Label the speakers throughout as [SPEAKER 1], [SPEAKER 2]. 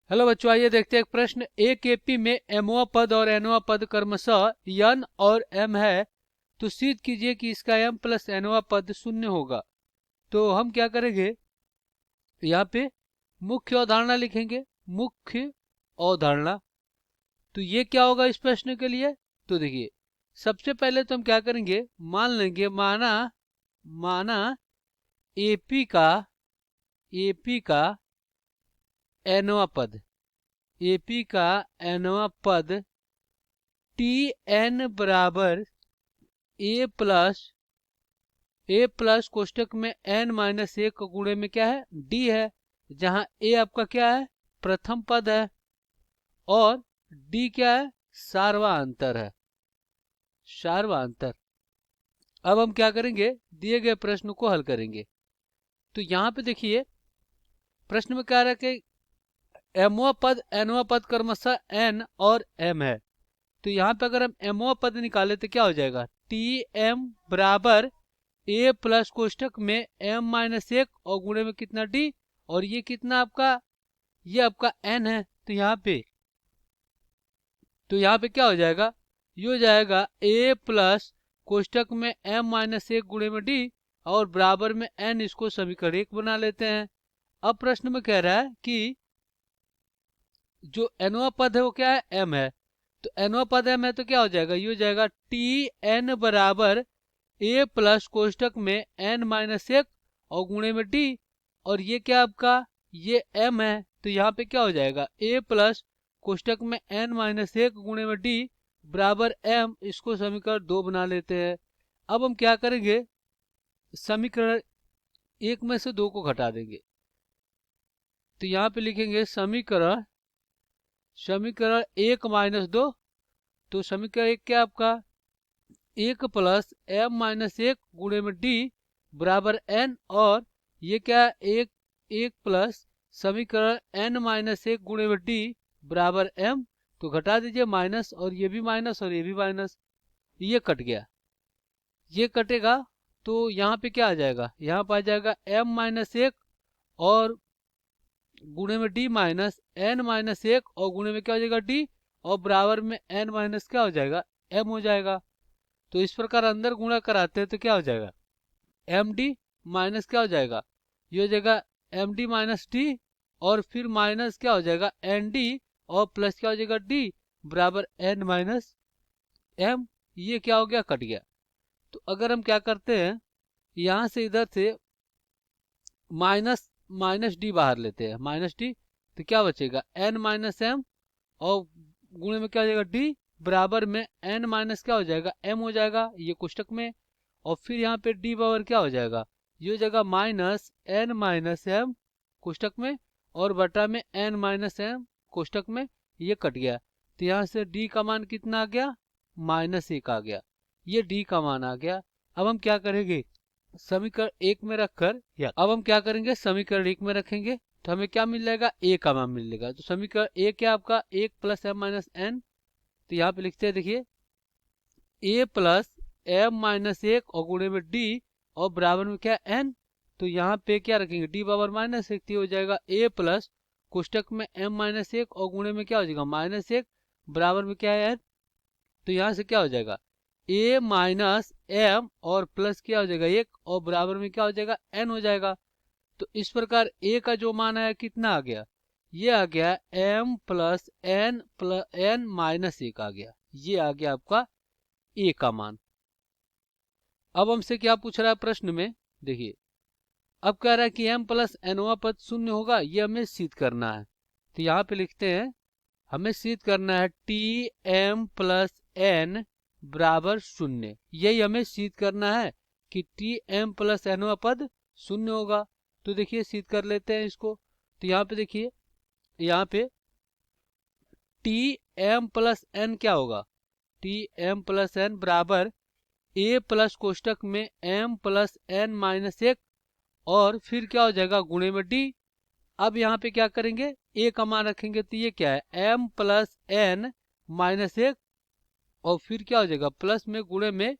[SPEAKER 1] Hello बच्चों, आइए देखते हैं एक प्रश्न। एक एपी में एमओ पद और एनओ पद क्रमशः एन और एम है, तो सिद्ध कीजिए कि इसका एम प्लस एनओ पद शून्य होगा। तो हम क्या करेंगे, यहाँ पे मुख्य अवधारणा लिखेंगे। मुख्य अवधारणा, तो ये क्या होगा इस प्रश्न के लिए। तो देखिए, सबसे पहले तो हम क्या करेंगे, मान लेंगे, माना माना एपी का एनवा पद, एपी का एनवा पद टी एन बराबर ए प्लस कोष्टक में एन माइनस एक का गुणे में क्या है, डी है, जहां ए आपका क्या है, प्रथम पद है, और डी क्या है, सार्वधातुक है, सार्वधातुक। अब हम क्या करेंगे, दिए गए प्रश्न को हल करेंगे। तो यहाँ पे देखिए, प्रश्न में क्या रहा कि एमओ पद एनओ पद क्रमशः एन और एम है। तो यहाँ पे अगर हम एमओ पद निकाले तो क्या हो जाएगा, टी एम बराबर ए प्लस कोष्टक में एम माइनस एक और गुणे में कितना डी, और ये कितना आपका, ये आपका एन है। तो यहाँ पे क्या हो जाएगा, ये हो जाएगा ए प्लस कोष्टक में एम माइनस एक गुणे में डी और बराबर में एन, इसको समीकरण एक बना लेते हैं। अब प्रश्न में कह रहा है कि जो एनवा पद है वो क्या है, एम है। तो एनवा पद एम है तो क्या हो जाएगा, ये हो जाएगा टी एन बराबर ए प्लस कोष्टक में एन माइनस एक और गुणे में डी, और ये क्या आपका, ये एम है। तो यहाँ पे क्या हो जाएगा, ए प्लस कोष्टक में एन माइनस एक गुणे में डी बराबर एम, इसको समीकरण दो बना लेते हैं। अब हम क्या करेंगे, समीकरण एक में से दो को घटा देंगे। तो यहाँ पे लिखेंगे समीकरण समीकरण एक माइनस दो। तो समीकरण एक क्या आपका, एक प्लस एम माइनस एक गुणे में डी बराबर एन, और ये क्या है, एक प्लस समीकरण एन माइनस एक गुणे में डी बराबर एम। तो घटा दीजिए माइनस, और ये भी माइनस और ये भी माइनस, ये कट गया, ये कटेगा। तो यहाँ पे क्या आ जाएगा, यहाँ पे आ जाएगा एम माइनस एक और गुणे में डी माइनस एन माइनस एक और गुणे में क्या हो जाएगा डी, और बराबर में एन माइनस क्या हो जाएगा, एम हो जाएगा। तो इस प्रकार अंदर गुणा कराते हैं तो क्या हो जाएगा, एम डी माइनस क्या हो जाएगा, ये हो जाएगा एम डी माइनस डी, और फिर माइनस क्या हो जाएगा एन डी, और प्लस क्या हो जाएगा डी बराबर एन माइनस एम। ये क्या हो गया, कट गया। तो अगर हम क्या करते हैं, यहाँ से इधर से माइनस माइनस डी बाहर लेते हैं, माइनस डी, तो क्या बचेगा एन माइनस एम, और गुणे में क्या हो जाएगा डी बराबर में एन माइनस क्या हो जाएगा, एम हो जाएगा, ये कोष्टक में। और फिर यहाँ पे डी पावर क्या हो जाएगा, ये हो जाएगा माइनस एन माइनस एम कोष्टक में, और बटा में एन माइनस एम कोष्टक में, ये कट गया। तो यहाँ से डी का मान कितना आ गया, माइनस एक आ गया, ये डी का मान आ गया। अब हम क्या करेंगे, समीकरण एक में रखकर, या अब हम क्या करेंगे, समीकरण एक में रखेंगे तो हमें क्या मिल जाएगा, ए का मान मिलेगा। तो समीकरण ए क्या आपका, एक प्लस एम माइनस एन। तो यहाँ पे लिखते हैं, देखिए ए प्लस एम माइनस एक और गुणे में डी और बराबर में क्या एन। तो यहाँ पे क्या रखेंगे, डी पावर माइनस एक, हो जाएगा ए प्लस कोष्टक में एम माइनस एक और गुणे में क्या हो जाएगा माइनस एक बराबर में क्या है एन। तो यहाँ से क्या हो जाएगा, ए माइनस एम और प्लस क्या हो जाएगा एक, और बराबर में क्या हो जाएगा एन हो जाएगा। तो इस प्रकार ए का जो मान आया कितना आ गया, ये आ गया एम प्लस एन माइनस एक आ गया, ये आ गया आपका ए का मान। अब हमसे क्या पूछ रहा है प्रश्न में, देखिए अब कह रहा है कि m प्लस एनवा पद शून्य होगा, ये हमें सिद्ध करना है। तो यहाँ पे लिखते हैं, हमें सिद्ध करना है टी एम प्लस एन बराबर शून्य, यही हमें सिद्ध करना है कि टी एम प्लस एनवा पद शून्य होगा। तो देखिए सिद्ध कर लेते हैं इसको। तो यहाँ पे देखिए, यहाँ पे टी एम प्लस एन क्या होगा, टी एम प्लस एन बराबर ए प्लस कोष्टक में एम प्लस एन माइनस एक, और फिर क्या हो जाएगा गुणे में डी। अब यहाँ पे क्या करेंगे, ए का मान रखेंगे, तो ये क्या है एम प्लस एन माइनस एक, और फिर क्या हो जाएगा प्लस में गुणे में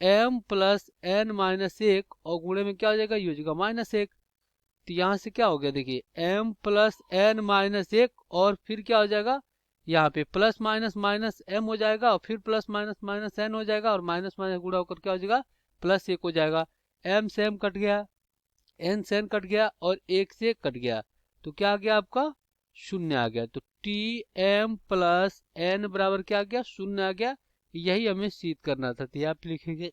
[SPEAKER 1] एम प्लस एन माइनस एक, और गुणे में क्या हो जाएगा, ये हो जाएगा माइनस एक। तो यहाँ से क्या हो गया, देखिए m प्लस n माइनस 1 और फिर क्या हो जाएगा, यहाँ पे प्लस माइनस माइनस m हो जाएगा और फिर प्लस माइनस माइनस n हो जाएगा और माइनस माइनस गुणा होकर क्या हो जाएगा, प्लस 1 हो जाएगा। m से m कट गया, n से n कट गया और 1 से 1 कट गया, तो क्या आ गया आपका, शून्य आ गया। तो टी एम प्लस n बराबर क्या आ गया, शून्य आ गया। यही हमें सिद्ध करना था, तो यहाँ पे लिखेंगे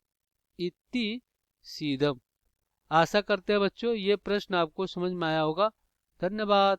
[SPEAKER 1] इति सीधम। आशा करते हैं बच्चों ये प्रश्न आपको समझ में आया होगा। धन्यवाद।